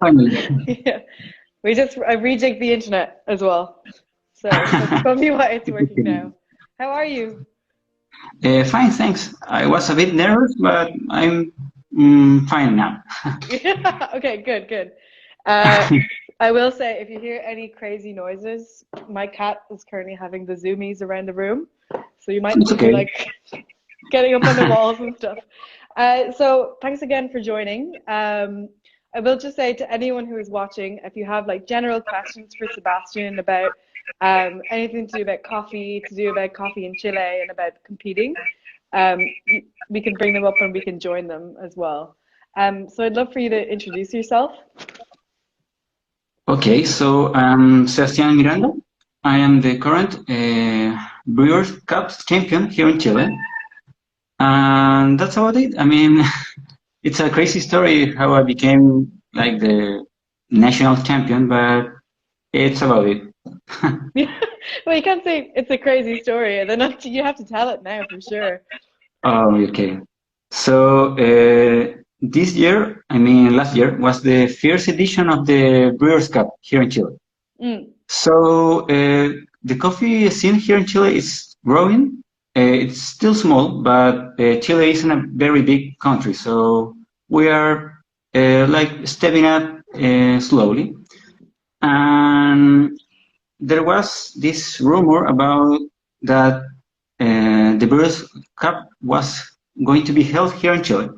Finally. Yeah, I rejigged the internet as well, so that's probably why it's working now. How are you? Fine, thanks. I was a bit nervous, but I'm fine now. Yeah. Okay, good, good. Uh, I will say, if you hear any crazy noises, my cat is currently having the zoomies around the room, so you might It's hear okay. like getting up on the walls and stuff. So thanks again for joining. I will just say to anyone who is watching, if you have like general questions for Sebastian about anything to do about coffee in Chile and about competing, we can bring them up and we can join them as well. So I'd love for you to introduce yourself. Okay, so I'm Sebastian Miranda. I am the current Brewers Cup champion here in Chile. And that's about it. I mean, it's a crazy story how I became like the national champion, but it's about it. Yeah. Well, you can't say it's a crazy story, and then you have to tell it now for sure. Oh, okay. So this year, I mean last year, was the first edition of the Brewers Cup here in Chile. Mm, So the coffee scene here in Chile is growing. It's still small, but Chile isn't a very big country, so we are like stepping up slowly. And there was this rumor about that the Brewers Cup was going to be held here in Chile,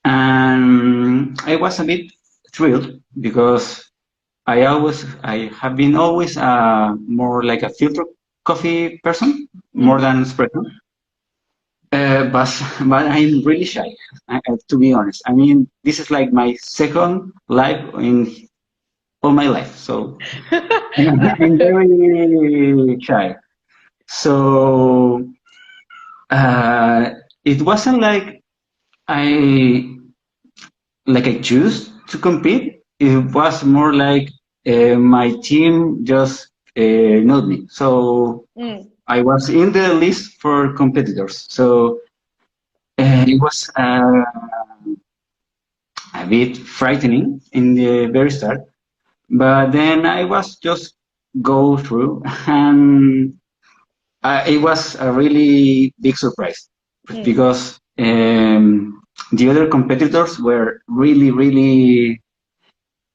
and I was a bit thrilled because I have been always more like a filter coffee person more mm. than espresso. But but I'm really shy, to be honest. I mean, this is like my second life in all my life, so I'm very shy. So uh, it wasn't I I choose to compete. It was more like my team just knowed me. So Mm. I was in the list for competitors. So it was a bit frightening in the very start. But then I was just go through, and it was a really big surprise Mm. because the other competitors were really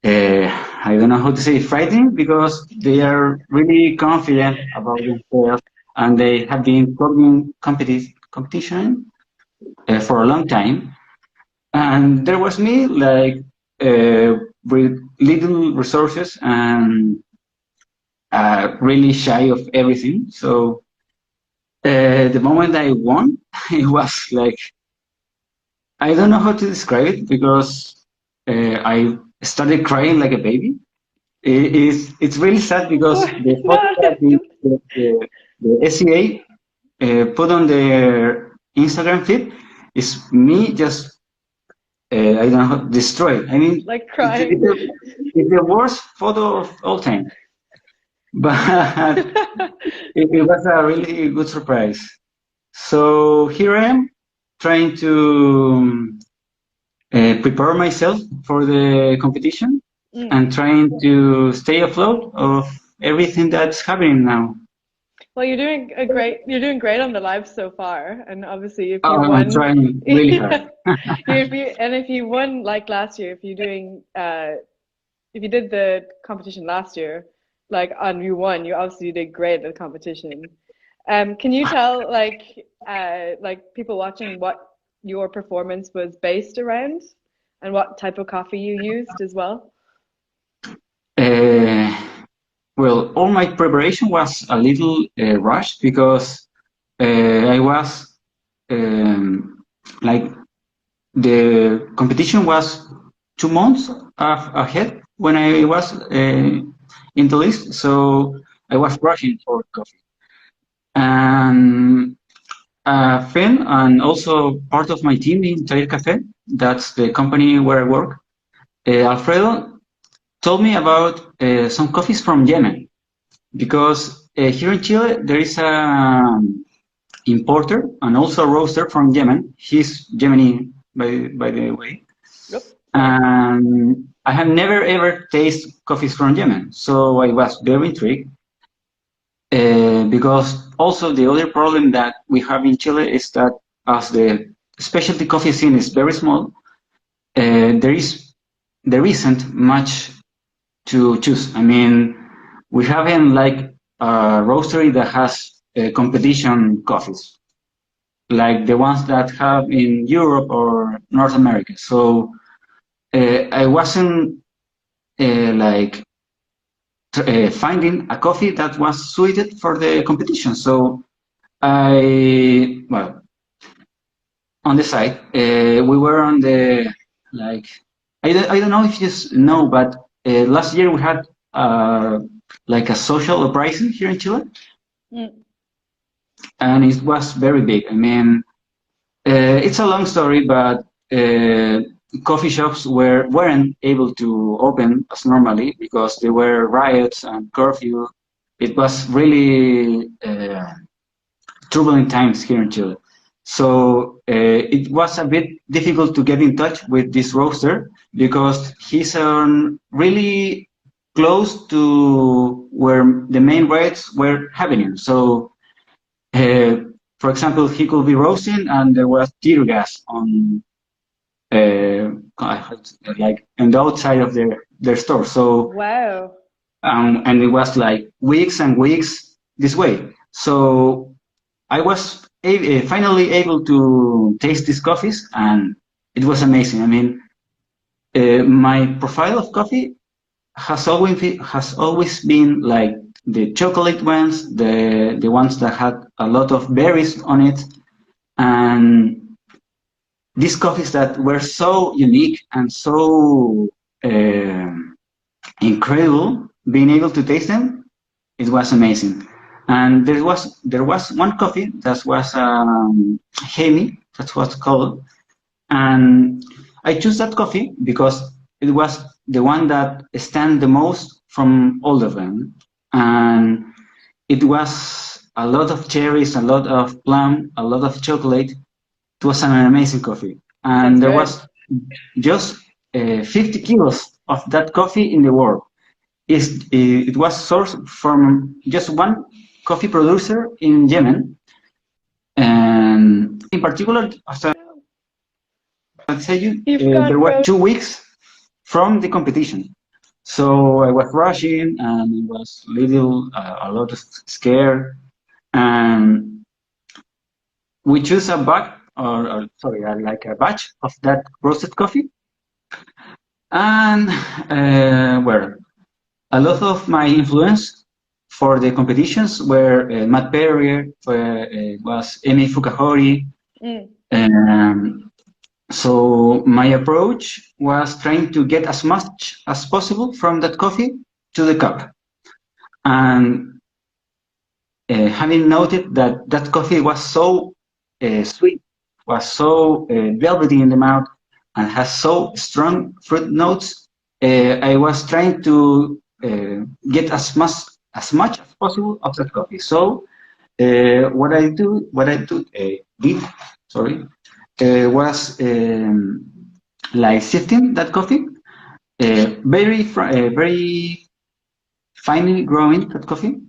uh, I don't know how to say frightening because they are really confident about themselves and they have been covering competition for a long time. And there was me like with little resources and really shy of everything. So the moment I won, it was like I don't know how to describe it because I started crying like a baby. It's really sad because the photo No, that the SCA put on their Instagram feed is me just I don't know destroyed. I mean, like it's crying. it's the worst photo of all time, but it was a really good surprise. So here I am trying to prepare myself for the competition Mm. and trying to stay afloat of everything that's happening now. Well, you're doing great on the live so far, and obviously if you Oh, I'm won, trying really hard. yeah, if you won like last year, if you did the competition last year, like and you won, you obviously did great at the competition. Can you tell like people watching what your performance was based around and what type of coffee you used as well? Uh, well, all my preparation was a little rushed because I was um, like the competition was 2 months ahead when I was in the list, so I was rushing for coffee. And a friend and also part of my team in Taller Cafe, that's the company where I work, Alfredo told me about some coffees from Yemen because here in Chile there is a importer and also a roaster from Yemen. He's Yemeni by the way, Yep, sorry. and I have never ever tasted coffees from Yemen, so I was very intrigued. Because also the other problem that we have in Chile is that as the specialty coffee scene is very small, there isn't much to choose. I mean, we haven't like a roastery that has competition coffees like the ones that have in Europe or North America. So I wasn't like finding a coffee that was suited for the competition. So well, on the side, we were on the, like, I don't know if you know, but last year we had like a social uprising here in Chile, Mm. and it was very big. I mean, it's a long story, but coffee shops weren't able to open as normally because there were riots and curfew. It was really turbulent times here in Chile. So it was a bit difficult to get in touch with this roaster because he's really close to where the main riots were happening. So, for example, he could be roasting and there was tear gas on, like, on the outside of their store. So, Wow. and it was like weeks and weeks this way. So I was finally able to taste these coffees, and it was amazing. I mean, my profile of coffee has always been like the chocolate ones, the ones that had a lot of berries on it, and these coffees that were so unique and so incredible. Being able to taste them, it was amazing. And there was one coffee that was Hemi, that's what's called, and I chose that coffee because it was the one that stand the most from all of them, and it was a lot of cherries, a lot of plum, a lot of chocolate. It was an amazing coffee, Sounds and there good. was just 50 kilos of that coffee in the world. It was sourced from just one coffee producer in Yemen, and in particular, as No, I said you, you've there gone were rogue. 2 weeks from the competition. So I was rushing and it was a lot of scared. And we choose a bag, or sorry, like a batch of that roasted coffee. And well, a lot of my influence for the competitions were Matt Perrier, was Emi Fukahori. Mm. Um, so my approach was trying to get as much as possible from that coffee to the cup. And having noted that that coffee was so sweet, was so velvety in the mouth, and has so strong fruit notes, I was trying to get as much as possible of that coffee. So what I did, sorry, was like sifting that coffee, very finely growing that coffee,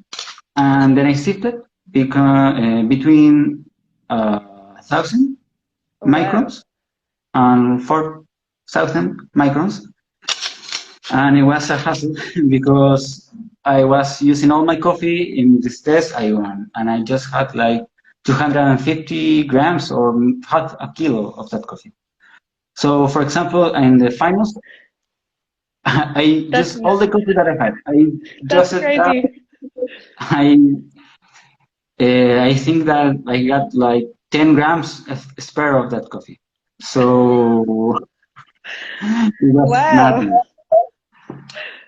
and then I sifted between 1,000 Oh, wow. microns and 4,000 microns, and it was a hassle because I was using all my coffee in this test I won, and I just had like 250 grams or half a kilo of that coffee. So, for example, in the finals, I That's just all the coffee that I had, I that's just crazy. I I think that I got like 10 grams spare of that coffee. So it was Wow. nothing.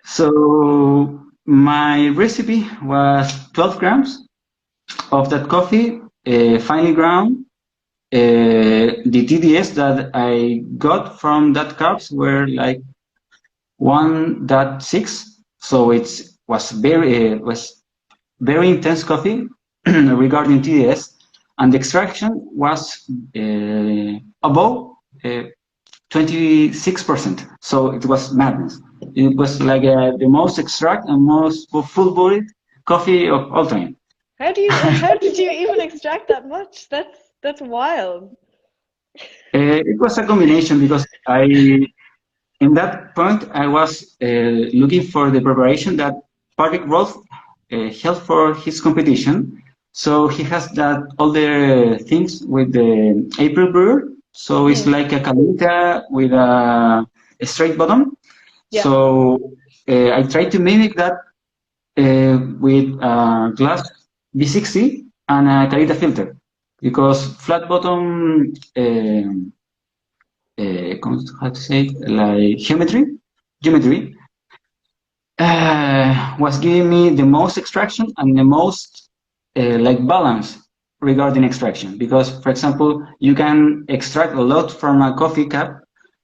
So my recipe was 12 grams of that coffee, finely ground. The TDS that I got from that cups were like 1.6. So it was very intense coffee regarding TDS, and the extraction was above 26%. So it was madness. It was like the most extract and most full-bodied coffee of all time. How did you even extract that much? That's wild. It was a combination because in that point, I was looking for the preparation that Patrick Roth held for his competition. So he has that all the things with the April brewer. So it's Mm, like a calita with a straight bottom. yeah. So I tried to mimic that with a glass V60 and a calita filter because flat bottom. How to say it? Like geometry was giving me the most extraction and the most like balance regarding extraction. Because, for example, you can extract a lot from a coffee cup,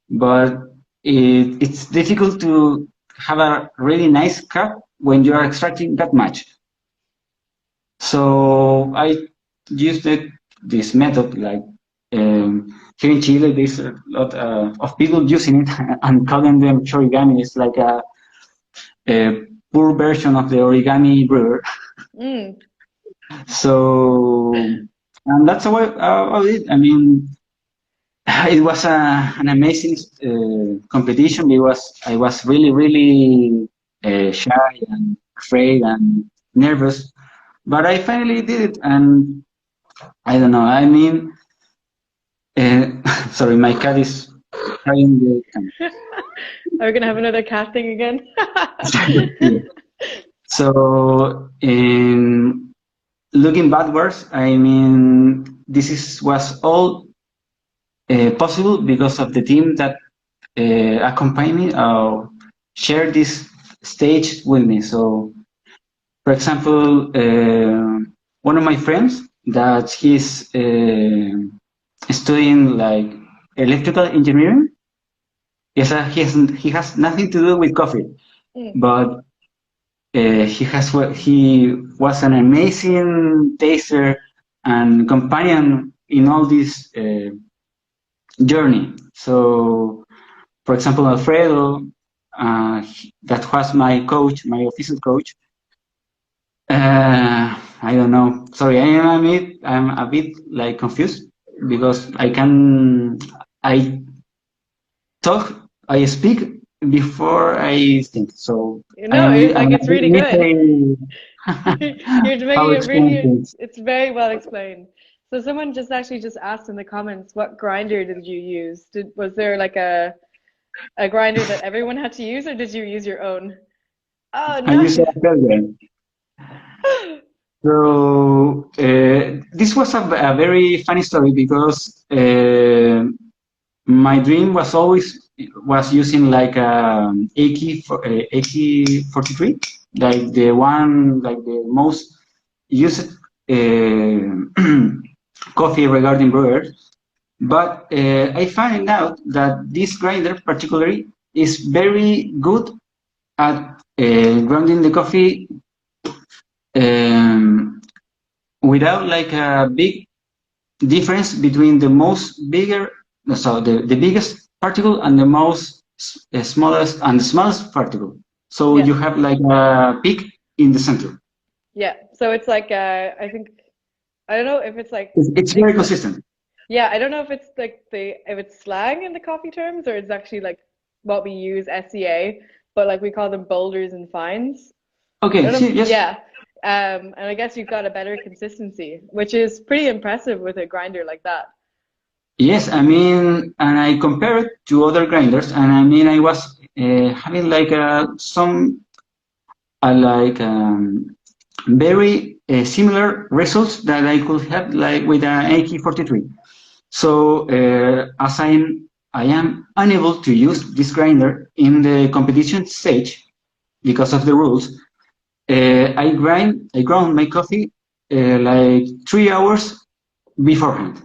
but it's difficult to have a really nice cup when you are extracting that much. So I used this method, like here in Chile, there's a lot of people using it and calling them origami. It's like a poor version of the origami brewer. Mm. So, and that's how it. I mean, it was an amazing competition. I was really, really shy and afraid and nervous, but I finally did it, and I don't know. I mean, sorry, my cat is trying the. Are we gonna have another cat thing again? So, in looking backwards, I mean, was all possible because of the team that accompanied me or shared this stage with me. So, for example, one of my friends that he's studying like electrical engineering. Yes, he has nothing to do with coffee, Mm. but he was an amazing taster and companion in all this journey. So, for example, Alfredo, that was my coach, my official coach. I don't know. Sorry, I'm a bit like confused because I talk, I speak before I think. So No, I'm a it's bit really good. missing You're how making it explain really, things. it's very well explained. So someone just actually just asked in the comments, what grinder did you use? Was there like a grinder that everyone had to use, or did you use your own? Oh, I use a nice. Belgian. So this was a very funny story because my dream was always was using like AK-43, like the one like the most used coffee regarding brewers. But I found out that this grinder particularly is very good at grounding the coffee um, without like a big difference between the most bigger, so the biggest particle and the most smallest and the smallest particle. So Yeah, you have like a peak in the center. yeah. So it's like I think I don't know if it's like It's very ex consistent. yeah, I don't know if it's like if it's slang in the coffee terms or it's actually like what we use SEA, but like we call them boulders and fines. I Okay, don't know. see, yes, Yeah. And I guess you've got a better consistency, which is pretty impressive with a grinder like that. yes. I mean, and I compare it to other grinders, and I mean, I was having like some like very similar results that I could have like with an AK-43. So I am unable to use this grinder in the competition stage because of the rules. I ground my coffee like 3 hours beforehand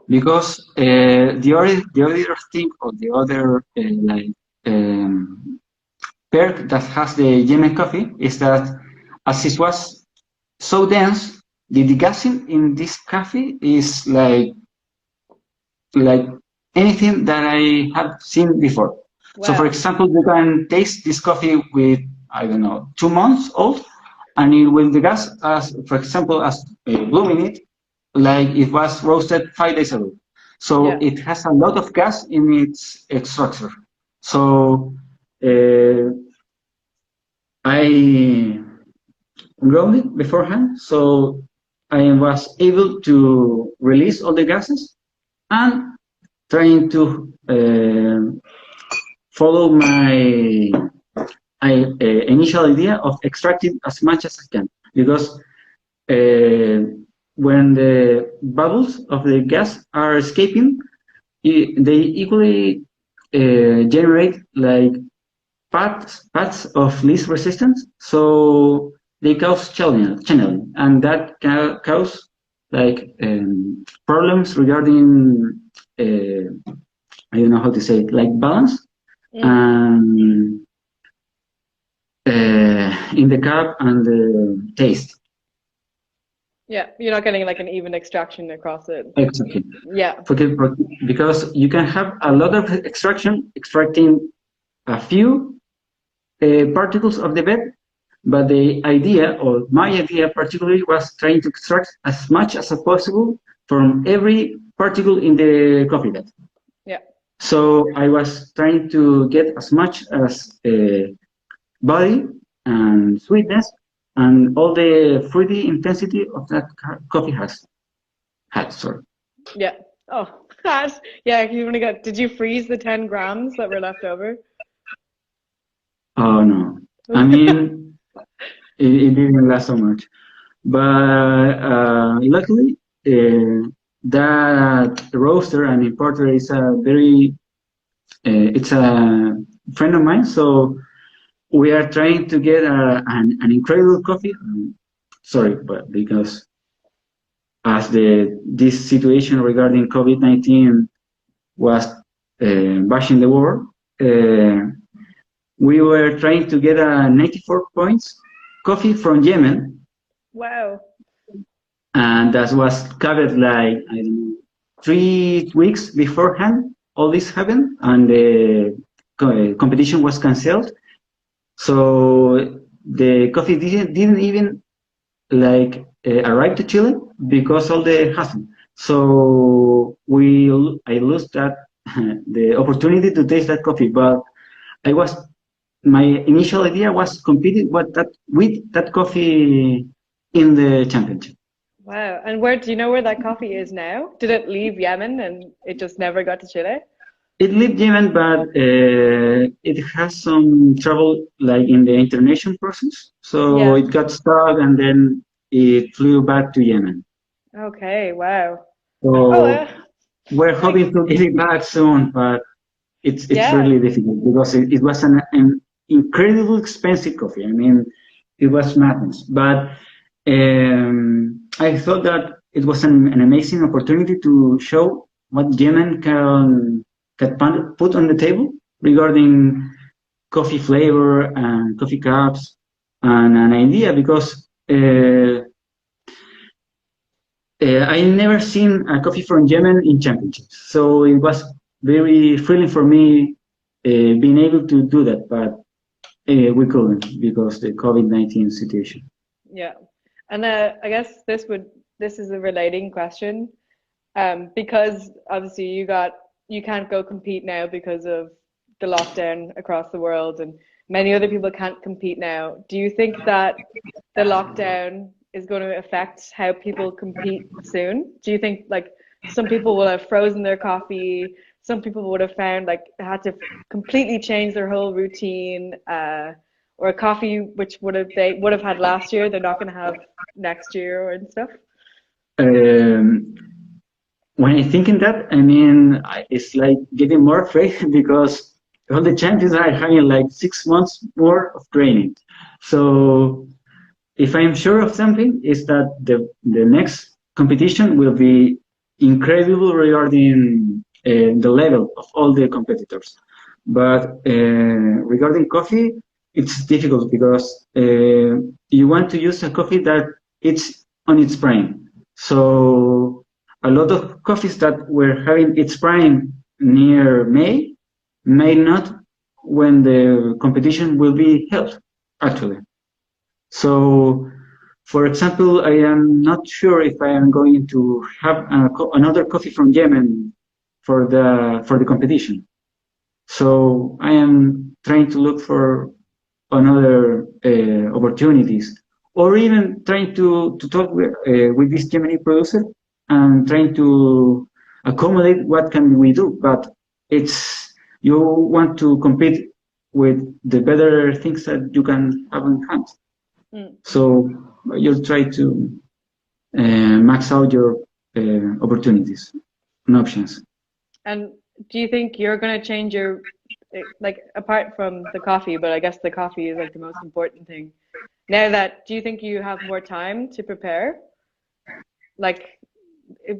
because the other thing or the other like um, perk that has the Yemen coffee is that as it was so dense, the degassing in this coffee is like anything that I have seen before. So, for Wow. example, you can taste this coffee with, I don't know, 2 months old, and it will the gas as, for example, as blooming it, like it was roasted 5 days ago. So Yeah. it has a lot of gas in its extractor. So I ground it beforehand, so I was able to release all the gases and trying to follow my initial idea of extracting as much as I can, because when the bubbles of the gas are escaping, they equally generate like paths of least resistance, so they cause channeling, and that can cause like problems regarding I don't know how to say it, like balance Mm. and in the cup and the taste. Yeah. You're not getting like an even extraction across it. Exactly. Yeah. Because you can have a lot of extracting a few particles of the bed, but the idea, or my idea particularly, was trying to extract as much as possible from every particle in the coffee bed. Yeah. So I was trying to get as much as body and sweetness and all the fruity intensity of that coffee has had. Sorry. Yeah. Oh, gosh. Yeah, you only got, did you freeze the 10 grams that were left over? Oh no. I mean, it didn't last so much. But luckily, that roaster and importer is a very, it's a friend of mine. So we are trying to get an incredible coffee. Sorry, but because as this situation regarding COVID-19 was bashing the world, we were trying to get a 94 points coffee from Yemen, Wow. and that was covered like I don't know, 3 weeks beforehand. All this happened, and the competition was cancelled. So the coffee didn't even like arrive to Chile because all the hassle. So I lost that the opportunity to taste that coffee. But I was my initial idea was competing with that coffee in the championship. Wow. And where do you know where that coffee is now? Did it leave Yemen and it just never got to Chile? It lived Yemen, but it has some trouble like in the international process. So Yeah. it got stuck and then it flew back to Yemen. Okay. Wow. Oh, So we're like, hoping to get it back soon, but it's yeah. really difficult because it was an incredibly expensive coffee. I mean, it was madness. But I thought that it was an amazing opportunity to show what Yemen can put on the table regarding coffee flavor and coffee cups and an idea because I never seen a coffee from Yemen in championships, so it was very thrilling for me being able to do that, but we couldn't because the COVID-19 situation. Yeah. And I guess this is a relating question. Because obviously you can't go compete now because of the lockdown across the world and many other people can't compete now. Do you think that the lockdown is going to affect how people compete soon? Do you think like some people will have frozen their coffee, some people would have found like had to completely change their whole routine, or a coffee which they would have had last year, they're not going to have next year and stuff? Um, when I think in that, I mean, it's like getting more afraid because all the champions are having like 6 months more of training. So if I'm sure of something, is that the next competition will be incredible regarding the level of all the competitors. But regarding coffee, it's difficult because you want to use a coffee that it's on its prime. So a lot of coffees that were having its prime near May not, when the competition will be held, actually. So, for example, I am not sure if I am going to have another coffee from Yemen for the competition. So I am trying to look for another opportunities, or even trying to talk with this Gemini producer and trying to accommodate what can we do. But it's, you want to compete with the better things that you can have in hand. So you'll try to max out your opportunities and options. And do you think you're going to change your, like, apart from the coffee, but I guess the coffee is like the most important thing. Now that, do you think you have more time to prepare? Like,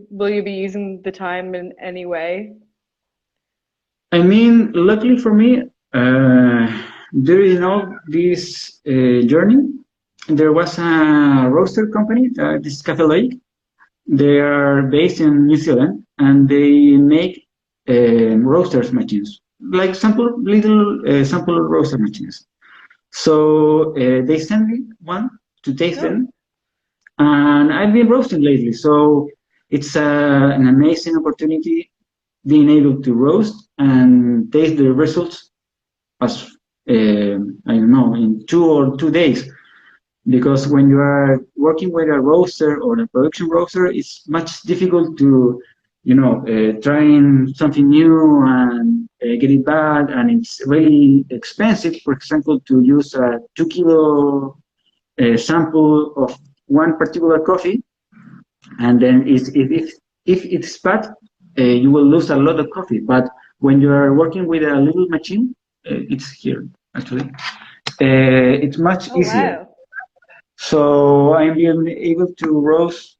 will you be using the time in any way? I mean, luckily for me, during all this journey, there was a roaster company, this Cafe Lake. They are based in New Zealand, and they make roasters machines, like little sample roaster machines. So they sent me one to taste them, and I've been roasting lately. So it's an amazing opportunity being able to roast and taste the results as I don't know, in 2 days. Because when you are working with a roaster or a production roaster, it's much difficult to, trying something new and get it bad, and it's really expensive. For example, to use a 2 kilo sample of one particular coffee, and then if it's bad, you will lose a lot of coffee. But when you are working with a little machine, it's here actually. It's much easier. Wow. So I'm being able to roast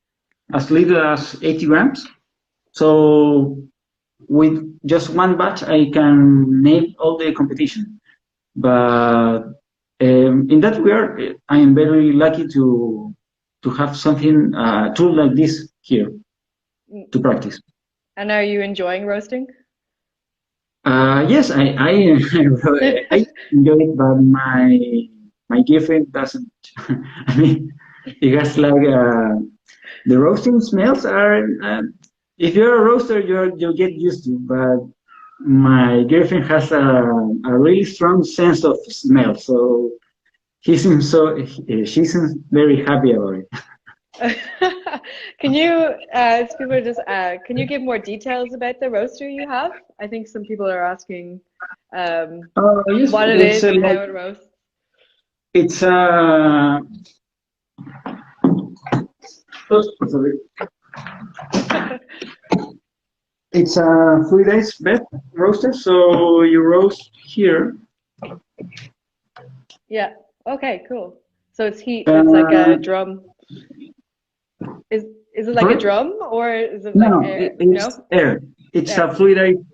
as little as 80 grams. So with just one batch, I can name all the competition. But in that regard, I am very lucky to have something, tool like this here to practice. And are you enjoying roasting? Yes, I enjoy it, but my girlfriend doesn't. I mean, it has like the roasting smells are. If you're a roaster, you'll get used to. But my girlfriend has a really strong sense of smell, so she seems very happy about it. Can you, can you give more details about the roaster you have? I think some people are asking Yes, what it is and how it roasts. It's sorry. It's a fluidized bed roaster, so you roast here. Yeah. Okay. Cool. So it's heat. It's like a drum. Is it like a drum, or is it like air? It's air. It's a fluidized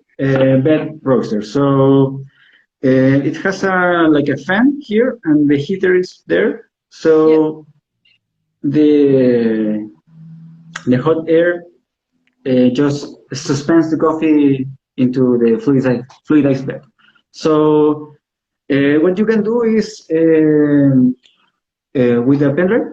bed roaster. So it has like a fan here, and the heater is there. So the hot air just suspends the coffee into the fluidized bed. So what you can do is with a pen drive,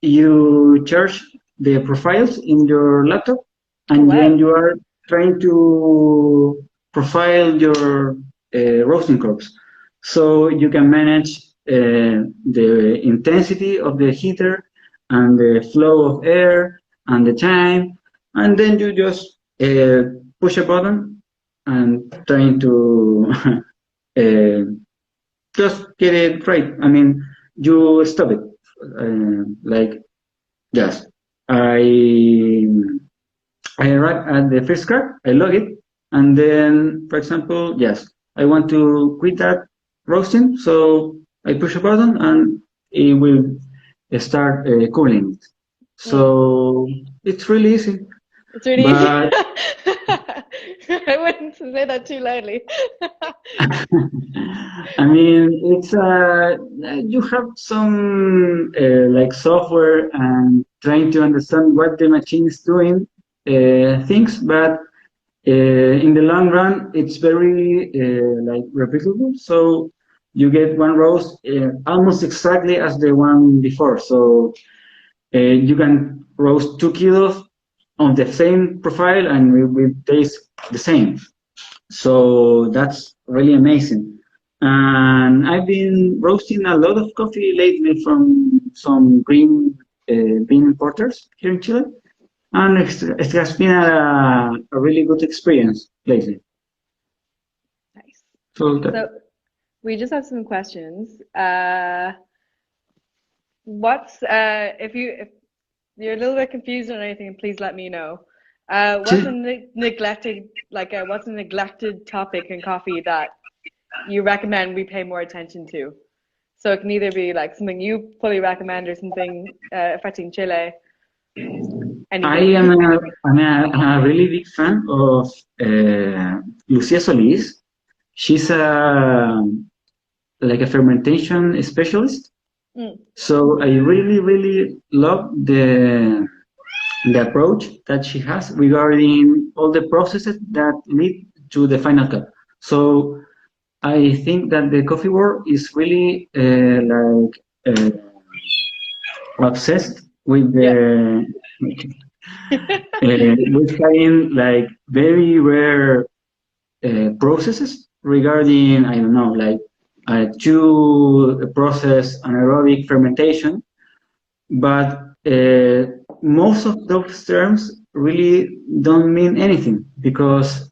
you charge the profiles in your laptop, and when you are trying to profile your roasting curves, so you can manage the intensity of the heater and the flow of air and the time, and then you just push a button and trying to just get it right. I mean, you stop it like, yes, I arrive at the first crack, I log it, and then, for example, yes, I want to quit that roasting, so I push a button and it will start cooling. So it's really easy. It's really easy. I wouldn't say that too loudly. I mean, it's you have some like software and trying to understand what the machine is doing things, but In the long run, it's very like replicable. So you get one roast almost exactly as the one before. So you can roast 2 kilos on the same profile and it will taste the same. So that's really amazing. And I've been roasting a lot of coffee lately from some green bean importers here in Chile. And it has been a really good experience lately. Nice. So So we just have some questions. If you're a little bit confused on anything, please let me know. What's a neglected topic in coffee that you recommend we pay more attention to? So it can either be like something you fully recommend or something affecting Chile. I Anything. am a really big fan of Lucia Solis. She's like a fermentation specialist. Mm. So I really, really love the approach that she has regarding all the processes that lead to the final cup. So I think that the coffee world is really obsessed with Yeah. with having like very rare processes regarding I don't know like two process anaerobic fermentation, but most of those terms really don't mean anything because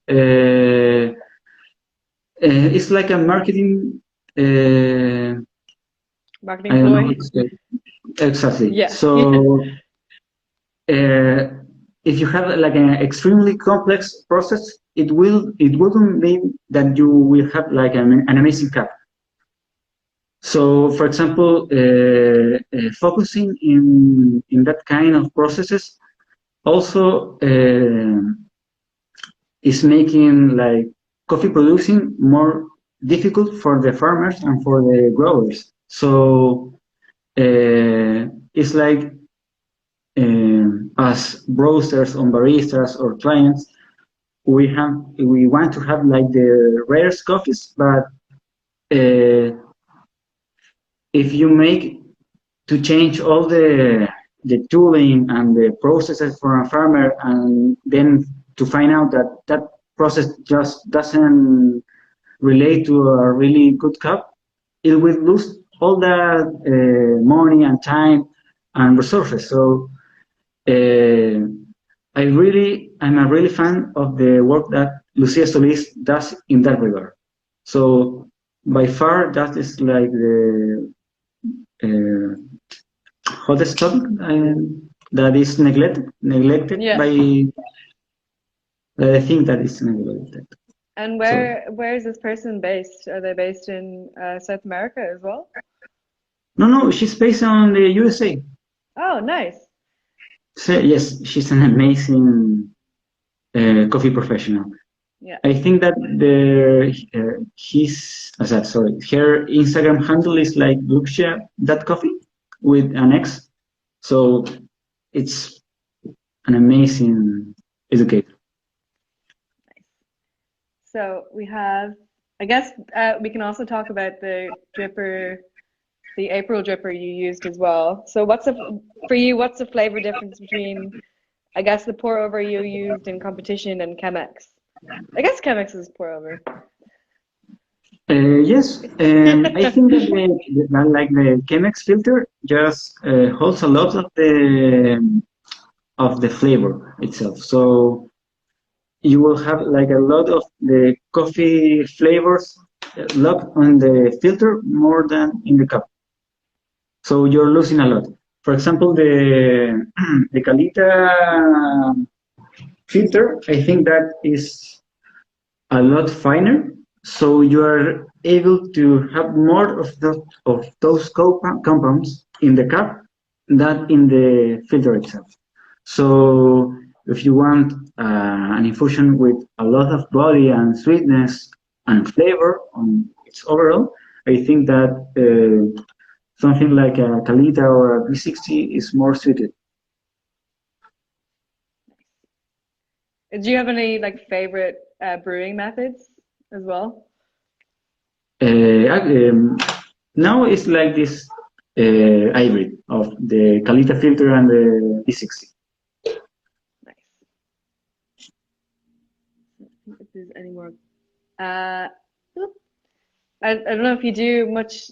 it's like a marketing. I Marketing don't know how ploy. to say exactly. Yeah. So if you have like an extremely complex process, it wouldn't mean that you will have like an amazing cup. So, for example, focusing in that kind of processes also is making like coffee producing more difficult for the farmers and for the growers. So it's like as roasters or baristas or clients, we want to have like the rarest coffees, but if you make to change all the tooling and the processes for a farmer, and then to find out that that process just doesn't relate to a really good cup, it will lose all that money and time and resources. So uh, I'm a really fan of the work that Lucia Solis does in that regard. So by far, that is like the uh, hottest topic that is neglected Yeah. by I think that is neglected. And Sorry. where is this person based? Are they based in South America as well? No, she's based on the USA. Oh, nice. So, yes, she's an amazing coffee professional. Yeah. I think that her Instagram handle is like Luxia.coffee with an X. So it's an amazing educator. So we have, I guess we can also talk about the dripper, the April dripper you used as well. So for you, what's the flavor difference between, I guess, the pour over you used in competition and Chemex? I guess Chemex is pour over. Yes, I think that like the Chemex filter just holds a lot of the flavor itself. So you will have like a lot of the coffee flavors locked on the filter more than in the cup. So you're losing a lot. For example, the the Calita filter, I think that is a lot finer, so you are able to have more of those compounds in the cup than in the filter itself. So if you want an infusion with a lot of body and sweetness and flavor on its overall, I think that something like a Calita or a V60 is more suited. Do you have any like favorite brewing methods as well? Now it's like this hybrid of the Kalita filter and the B60. Nice. Let's see if there's any more. Uh, oop. I don't know if you do much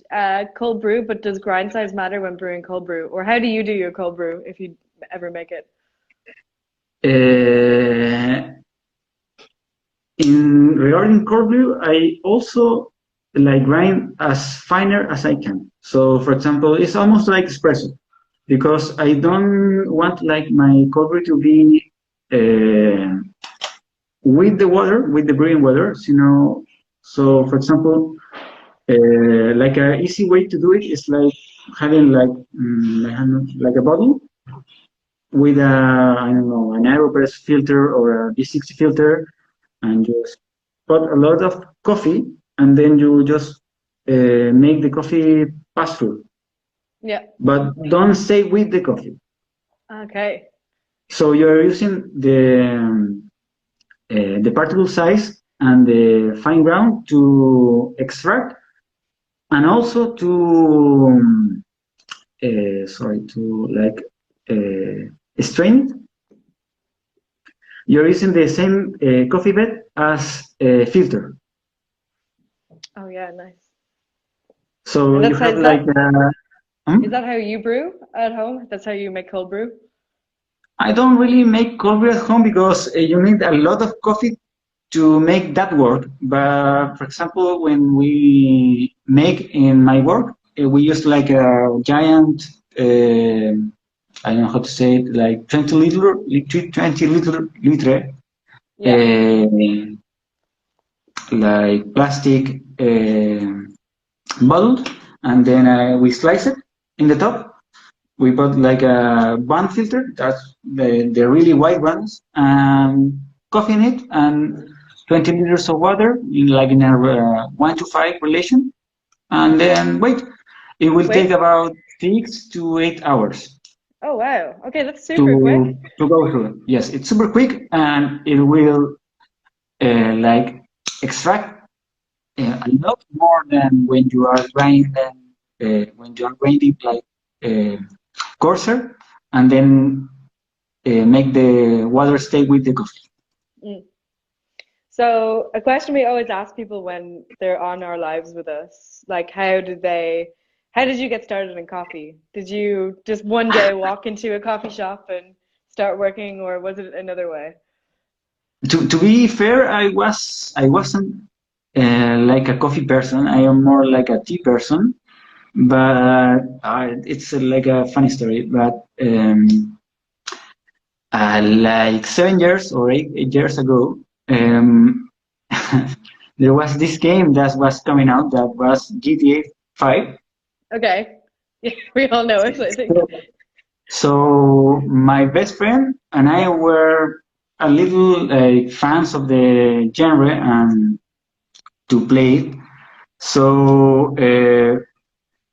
cold brew, but does grind size matter when brewing cold brew? Or how do you do your cold brew if you ever make it? In regarding cold brew, I also like grind as finer as I can. So, for example, it's almost like espresso because I don't want like my cold brew to be with the water, with the brewing water. You know, so for example, like an easy way to do it is like having like like a bottle with a I don't know an Aeropress filter or a B60 filter, and just put a lot of coffee, and then you just make the coffee pass through. Yeah. But don't stay with the coffee. Okay. So you're using the particle size and the fine ground to extract, and also to sorry to like strain it. You're using the same coffee bed as a filter. Oh yeah, nice. So And you that's how, have like is that how you brew at home? That's how you make cold brew? I don't really make cold brew at home because you need a lot of coffee to make that work. But for example, when we make in my work, we use like a giant, I don't know how to say it, like 20 liter, Yeah. like plastic bottle, and then we slice it in the top. We put like a one filter, that's the really white ones, and coffee in it, and 20 liters of water, like in a 1 to 5 relation, and then wait. It will take Wait. about 6 to 8 hours Oh wow. Okay, that's to super quick. to go through. Yes, it's super quick, and it will like extract a lot more than when you are grinding like coarser, and then make the water stay with the coffee. Mm. So a question we always ask people when they're on our lives with us, like how did you get started in coffee? Did you just one day walk into a coffee shop and start working, or was it another way? To be fair, I wasn't like a coffee person. I am more like a tea person. But it's like a funny story. But like 7 years or 8 years ago, there was this game that was coming out that was GTA 5. Okay. Yeah, we all know it, I think. So my best friend and I were a little fans of the genre and to play it. So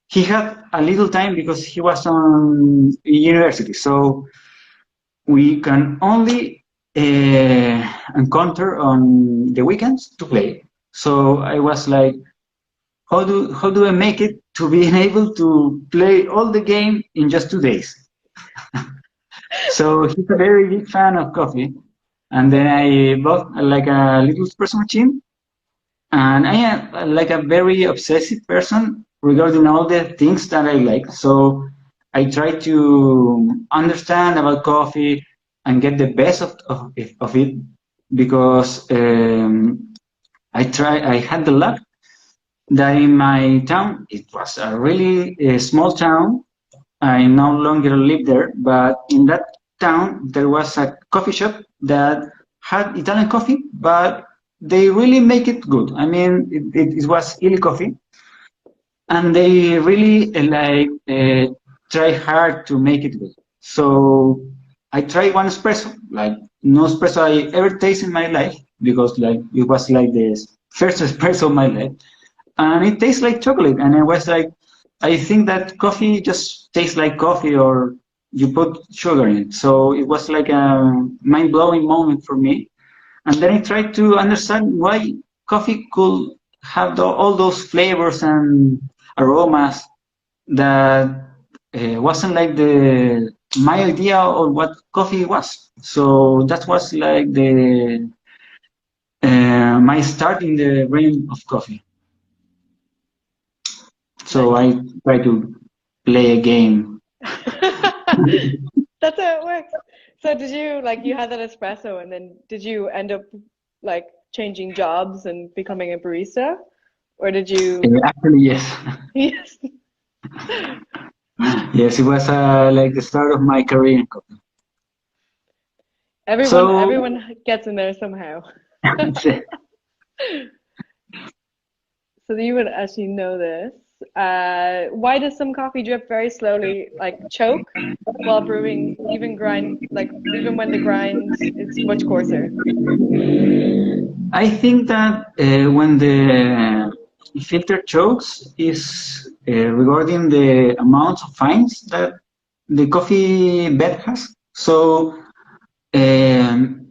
he had a little time because he was on university. So we can only encounter on the weekends to play. So I was like, how do I make it to be able to play all the game in just 2 days? So he's a very big fan of coffee, and then I bought like a little espresso machine, and I am like a very obsessive person regarding all the things that I like. So I try to understand about coffee and get the best of it because I had the luck that in my town, it was a really small town. I no longer live there, but in that town, there was a coffee shop that had Italian coffee, but they really make it good. I mean, it was illy coffee, and they really try hard to make it good. So I tried one espresso, like no espresso I ever tasted in my life, because like it was like the first espresso of my life, and it tastes like chocolate. And I was like, I think that coffee just tastes like coffee, or you put sugar in it. So it was like a mind blowing moment for me. And then I tried to understand why coffee could have all those flavors and aromas that wasn't like my idea of what coffee was. So that was like the my start in the realm of coffee. So Nice. I try to play a game. That's how it works. So did you like you had that espresso and then did you end up like changing jobs and becoming a barista? Or did you Actually, yes. Yes. Yes, it was like the start of my career in coffee. Everyone So everyone gets in there somehow. So you would actually know this. Why does some coffee drip very slowly, like choke, while brewing, even when the grind is much coarser? I think that when the filter chokes is regarding the amount of fines that the coffee bed has. So, um,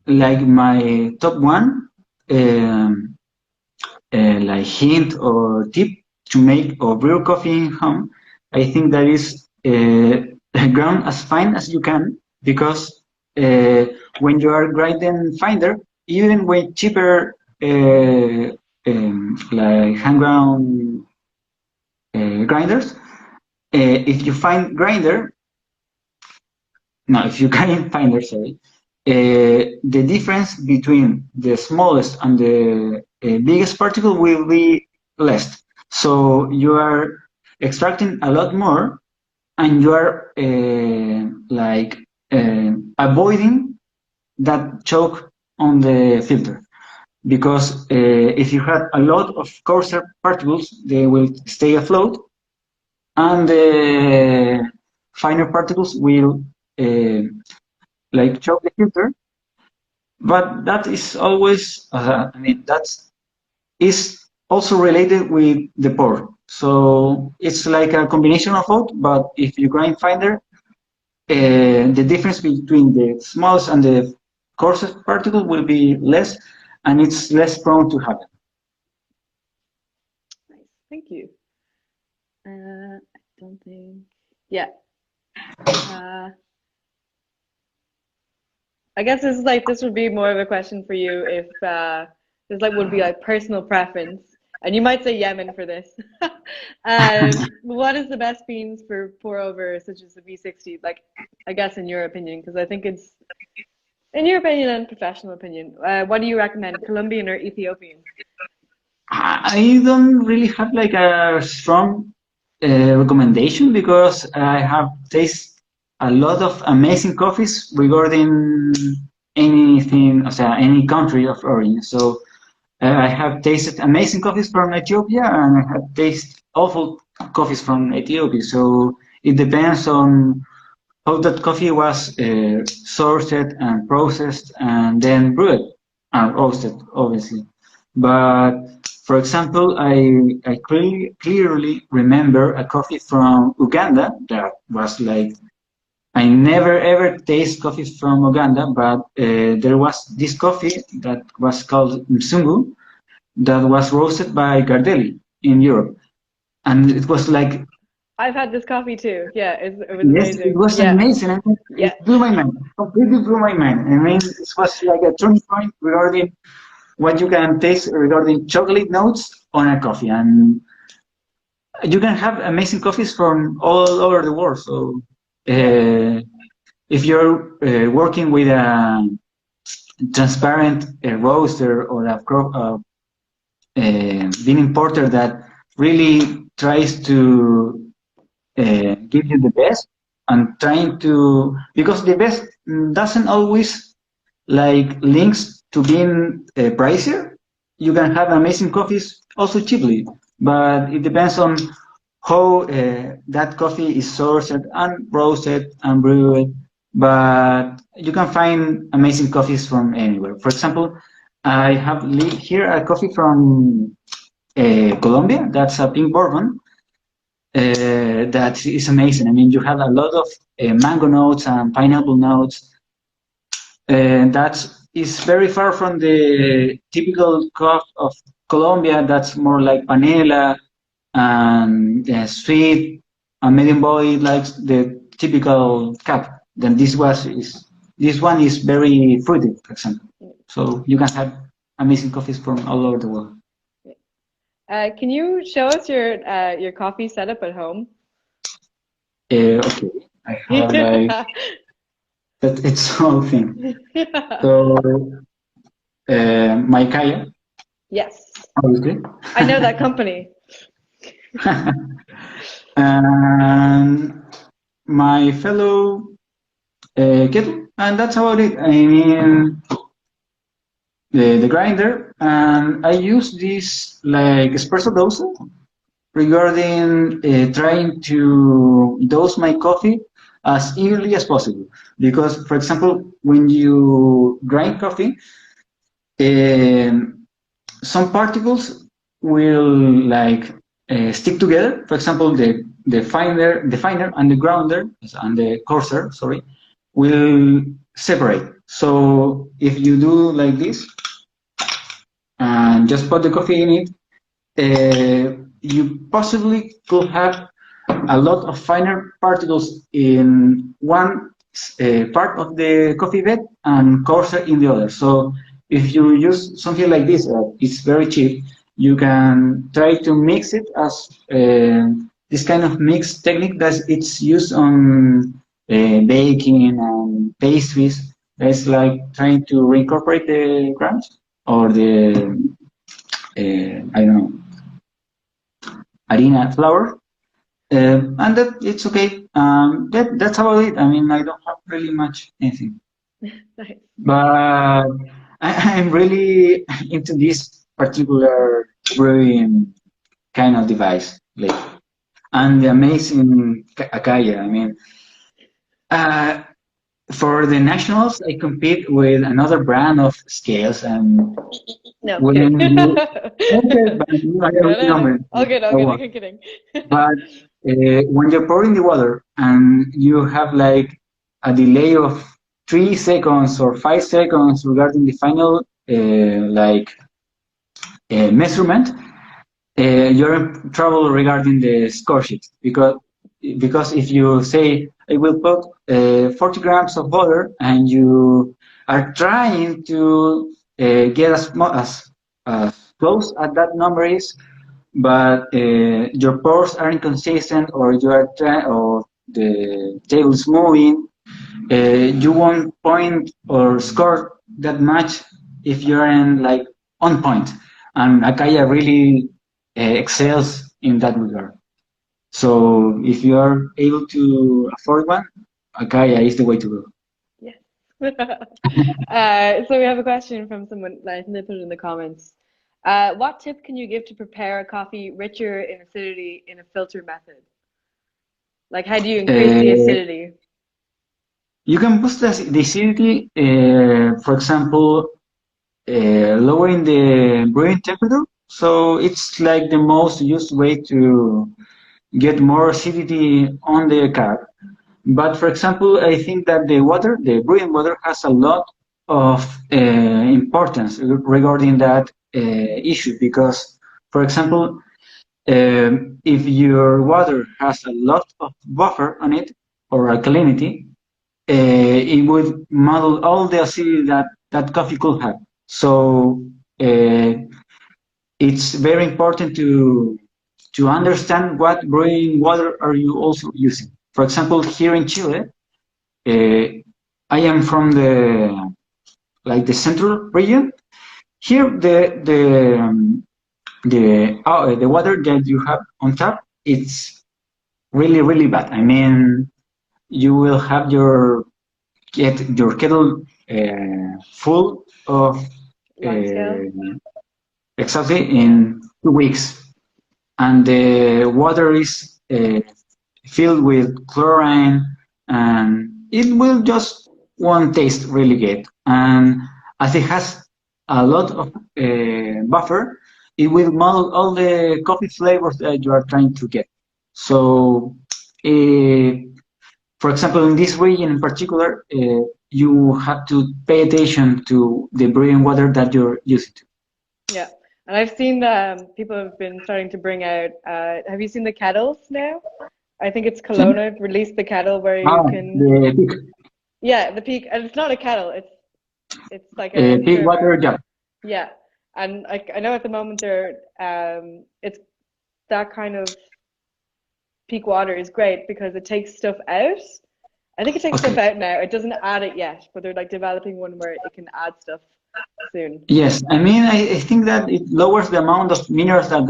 like my top one, um, like hint or tip to make or brew coffee in home, I think that is ground as fine as you can because uh, when you are grinding finder, even with cheaper like hand ground grinders, if you find grinder, no, if you grind finder, sorry, the difference between the smallest and the biggest particle will be less. So you are extracting a lot more, and you are like avoiding that choke on the filter. Because if you have a lot of coarser particles, they will stay afloat, and the finer particles will like choke the filter. But that is always, I mean, that's is also related with the pour. So it's like a combination of both. But if you grind finder, the difference between the smallest and the coarsest particle will be less, and it's less prone to happen. Nice, thank you. I don't think, yeah. Uh, I guess this would be more of a question for you if this like would be like personal preference, and you might say Yemen for this. What is the best beans for pour over, such as the V60? Like, I guess in your opinion, because I think it's in your opinion and professional opinion. What do you recommend, Colombian or Ethiopian? I don't really have like a strong recommendation because I have tasted a lot of amazing coffees regarding anything, o sea, any country of origin. So I have tasted amazing coffees from Ethiopia and I have tasted awful coffees from Ethiopia. So it depends on how that coffee was sourced and processed and then brewed and roasted, obviously. But for example, I clearly remember a coffee from Uganda that was like I never ever taste coffee from Uganda, but there was this coffee that was called Mzungu that was roasted by Gardelli in Europe, and it was like I've had this coffee too. Yeah, it was yes, it amazing. was Yeah, amazing. I mean, yeah. it blew my mind, completely blew my mind. I mean, it was like a turning point regarding what you can taste regarding chocolate notes on a coffee, and you can have amazing coffees from all over the world. So, if you're working with a transparent roaster or a bean importer that really tries to give you the best and trying to because the best doesn't always like links to being pricier. You can have amazing coffees also cheaply, but it depends on how that coffee is sourced and roasted and brewed. But you can find amazing coffees from anywhere. For example, I have here a coffee from Colombia. That's a pink bourbon that is amazing. I mean, you have a lot of mango notes and pineapple notes. That's is very far from the typical coffee of Colombia. That's more like panela and sweet, and medium body likes the typical cup. Then this one is very fruity, for example. So you can have amazing coffees from all over the world. Can you show us your coffee setup at home? Okay, I have like that. It's whole thing. So my Acaia, Yes, obviously, I know that company. and my fellow kettle, and that's about it. I mean, the grinder, and I use this like espresso doser regarding trying to dose my coffee as early as possible. Because, for example, when you grind coffee, some particles will like stick together. For example, the finer and the grounder and the coarser, sorry, will separate. So if you do like this and just put the coffee in it, you possibly could have a lot of finer particles in one part of the coffee bed and coarser in the other. So if you use something like this, it's very cheap. You can try to mix it as this kind of mix technique that it's used on baking and pastries. It's like trying to reincorporate the grounds or the I don't know, harina flour, and that it's okay. That's about it. I mean, I don't have really much anything, Nice. but I'm really into this particular brewing kind of device, like, and the amazing Acaia. I mean, uh, for the nationals, I compete with another brand of scales, and No, I'm when kidding. you okay, but I don't No, no. remember. I'm kidding. But when you're pouring the water and you have like a delay of 3 seconds or 5 seconds regarding the final measurement, you're in trouble regarding the score sheet because if you say I will put 40 grams of water and you are trying to get as close as that number is, but your pores are inconsistent or or the table is moving, you won't point or score that much if you're in like on point. And Acaia really excels in that regard. So if you are able to afford one, Acaia is the way to go. Yes. So we have a question from someone, I think they put it in the comments. What tip can you give to prepare a coffee richer in acidity in a filter method? Like, how do you increase the Uh, acidity? you can boost the acidity, for example, lowering the brewing temperature. So it's like the most used way to get more acidity on the cup. But for example, I think that the brewing water, has a lot of importance regarding that issue because, for example, if your water has a lot of buffer on it or alkalinity, it would muddle all the acidity that coffee could have. So it's very important to understand what brewing water are you also using. For example, here in Chile, I am from the central region. Here, the water that you have on tap, it's really really bad. I mean, you will have get your kettle full of Lime scale? exactly in 2 weeks, and the water is filled with chlorine, and it will just won't taste really good. And as it has a lot of buffer, it will muddle all the coffee flavors that you are trying to get. So, for example, in this region in particular, you have to pay attention to the brewing water that you're using to. Yeah. And I've seen people have been starting to bring out, have you seen the kettles now? I think it's Kelowna released the kettle where you can, The peak, yeah, the peak, and it's not a kettle, it's like a peak water stirrer. jug. Yeah. And I know at the moment it's that kind of peak water is great because it takes stuff out. I think it takes stuff Okay. out now. It doesn't add it yet, but they're like developing one where it can add stuff soon. Yes, I mean, I think that it lowers the amount of minerals that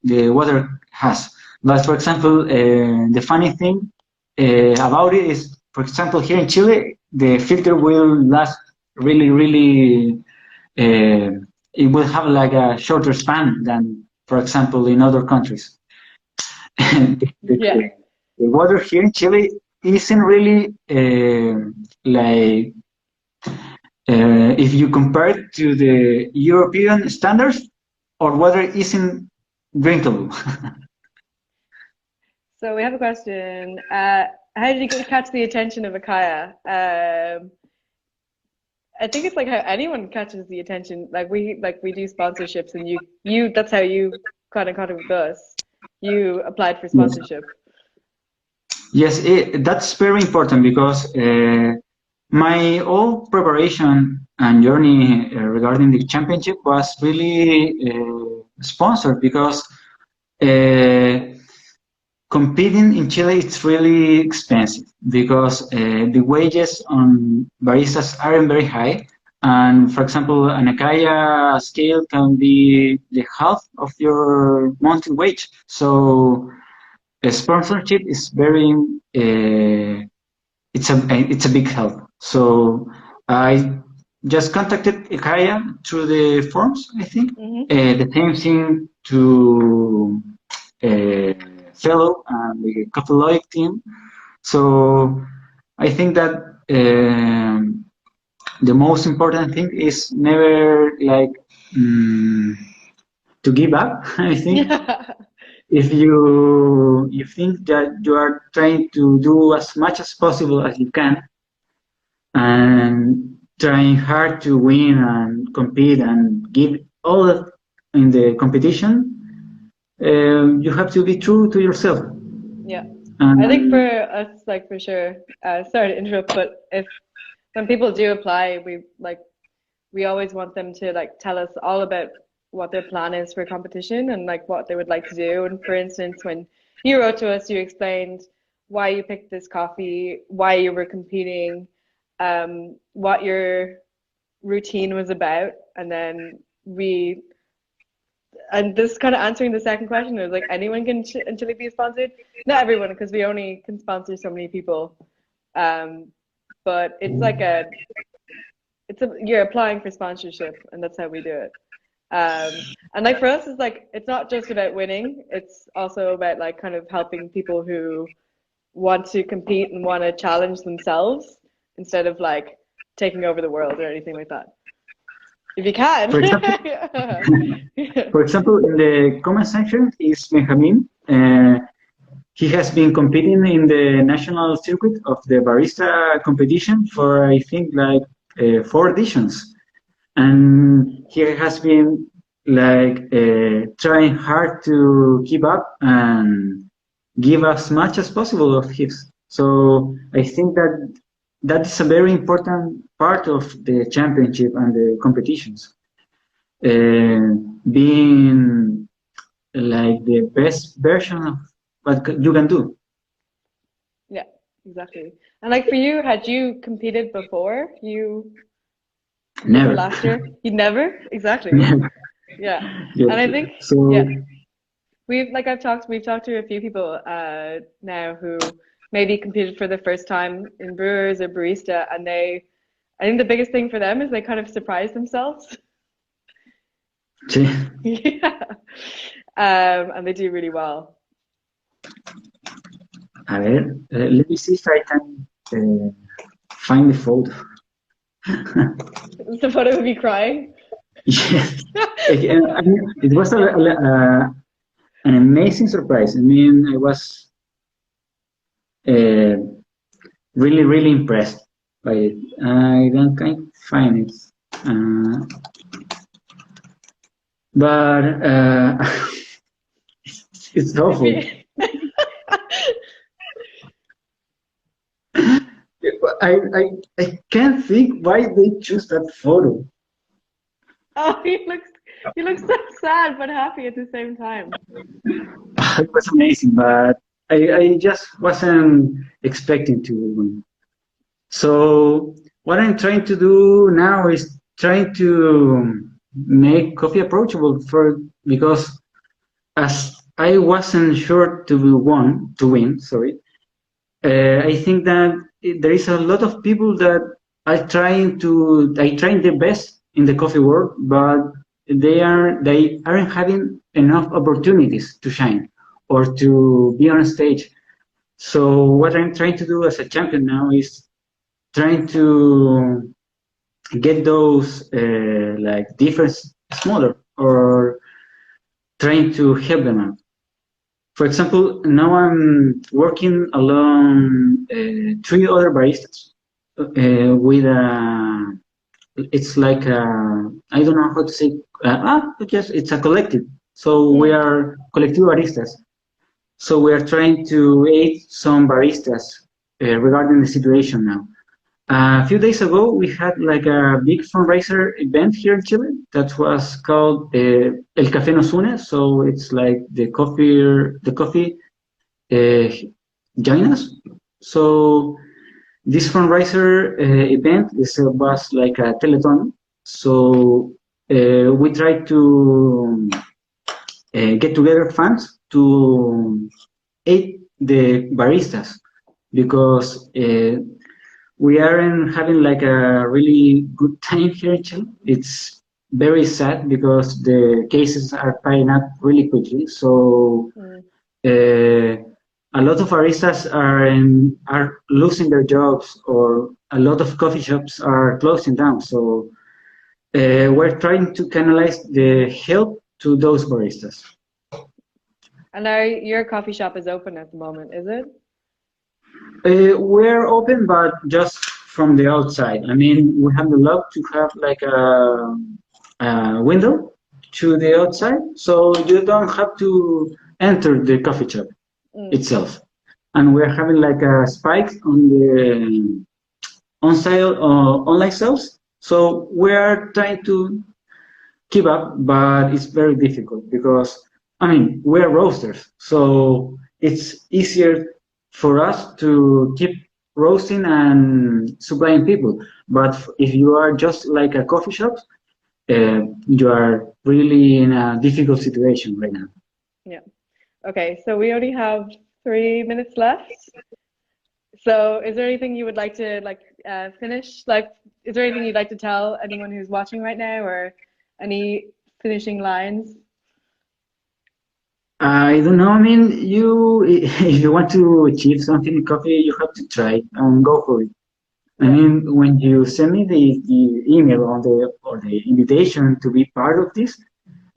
the water has. But for example, the funny thing about it is, for example, here in Chile, the filter will last really, really, it will have like a shorter span than, for example, in other countries. Yeah. The water here in Chile isn't really like if you compare it to the European standards, our water isn't drinkable. So we have a question. How did you catch the attention of Acaia? I think it's like how anyone catches the attention. Like we do sponsorships, and you that's how you got in contact with us. You applied for Yes, sponsorship. yes, that's very important because my whole preparation and journey regarding the championship was really sponsored because competing in Chile it's really expensive because the wages on baristas aren't very high. And for example, an Acaia scale can be the half of your monthly wage. So a sponsorship is very it's a big help. So I just contacted Acaia through the forums, I think. The same thing to fellow and the Catholic team. So I think that the most important thing is never like to give up. I think Yeah. if you think that you are trying to do as much as possible as you can and trying hard to win and compete and give all of in the competition, you have to be true to yourself. Yeah. I think for And us, like for sure, sorry to interrupt, but when people do apply, we always want them to like tell us all about what their plan is for competition and like what they would like to do. And for instance, when you wrote to us, you explained why you picked this coffee, why you were competing, what your routine was about, and then and this kind of answering the second question is like anyone can actually be sponsored. Not everyone, because we only can sponsor so many people. But it's like you're applying for sponsorship, and that's how we do it. And like for us, it's like it's not just about winning; it's also about like kind of helping people who want to compete and want to challenge themselves instead of like taking over the world or anything like that. If you can. for example, for example, in the comment section is Benjamin. He has been competing in the national circuit of the barista competition for I think like 4 editions, and he has been like trying hard to keep up and give as much as possible of his. So I think that that is a very important part of the championship and the competitions. Being like the best version of what you can do. Yeah, exactly. And like for you, had you competed before? You competed Never. last year? You never? Exactly. Never. Yeah. Yes. And I think, yeah, So we've talked to a few people now who maybe competed for the first time in Brewers or barista, and I think the biggest thing for them is they kind of surprise themselves. sí. Yeah. And they do really well. A ver, let me see if I can find the photo. The photo of me crying. Yes. I mean, it was an amazing surprise. I mean, I was really, really impressed. Wait, I don't can't find it. Uh, but it's If awful. you... I can't think why they choose that photo. Oh, he looks so sad but happy at the same time. It was amazing, but I just wasn't expecting to win. So what I'm trying to do now is trying to make coffee approachable for because as I wasn't sure to win, sorry. I think that there is a lot of people that are trying their best in the coffee world, but they aren't having enough opportunities to shine or to be on stage. So what I'm trying to do as a champion now is trying to get those like difference smaller or trying to help them out. For example, now I'm working along three other baristas with a, it's like a, I don't know how to say, yes, it's a collective. So we Mm. are collective baristas. So we are trying to aid some baristas regarding the situation now. A few days ago, we had like a big fundraiser event here in Chile that was called El Café Nos Une. So it's like the coffee uh, join us. So this fundraiser event was like a telethon. So we try to get together funds to aid the baristas because we aren't having like a really good time here in Chile. It's very sad because the cases are piling up really quickly. So Mm. uh, a lot of baristas are losing their jobs, or a lot of coffee shops are closing down. So we're trying to canalize the help to those baristas. And now your coffee shop is open at the moment, is it? We're open, but just from the outside. I mean, we have the luck to have like a window to the outside, so you don't have to enter the coffee shop Mm. itself. And we're having like a spike on the on sale online sales. So we're trying to keep up, but it's very difficult because I mean we're roasters, so it's easier for us to keep roasting and supplying people. But if you are just like a coffee shop, you are really in a difficult situation right now. Yeah. Okay, so we only have 3 minutes left. So is there anything you would like to finish? Like, is there anything you'd like to tell anyone who's watching right now, or any finishing lines? I don't know. I mean, you if you want to achieve something in coffee, you have to try and go for it. I Yeah. mean, when you send me the email on the or the invitation to be part of this,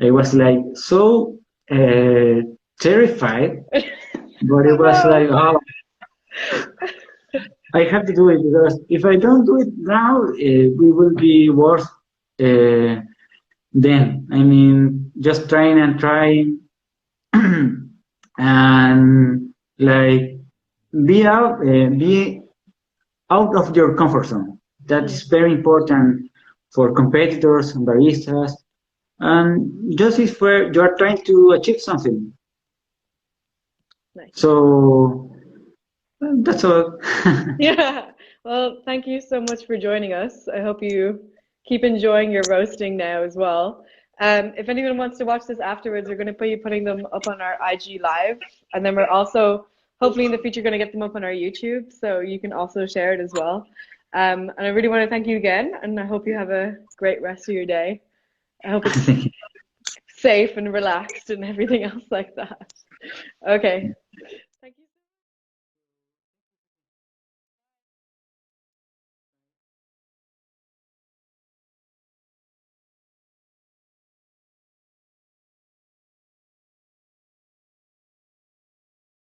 I was like so uh, terrified, but it I was like, know. oh, I have to do it because if I don't do it now, we will be worse then. I mean, just trying and trying and like be out of your comfort zone. That's Mm, very important for competitors and baristas. And just if you are trying to achieve something. nice. So that's all. Yeah. Well, thank you so much for joining us. I hope you keep enjoying your roasting now as well. If anyone wants to watch this afterwards, we're going to be putting them up on our IG Live, and then we're also hopefully in the future going to get them up on our YouTube, so you can also share it as well. And I really want to thank you again, and I hope you have a great rest of your day. I hope it's Thank you. safe and relaxed and everything else like that. Okay.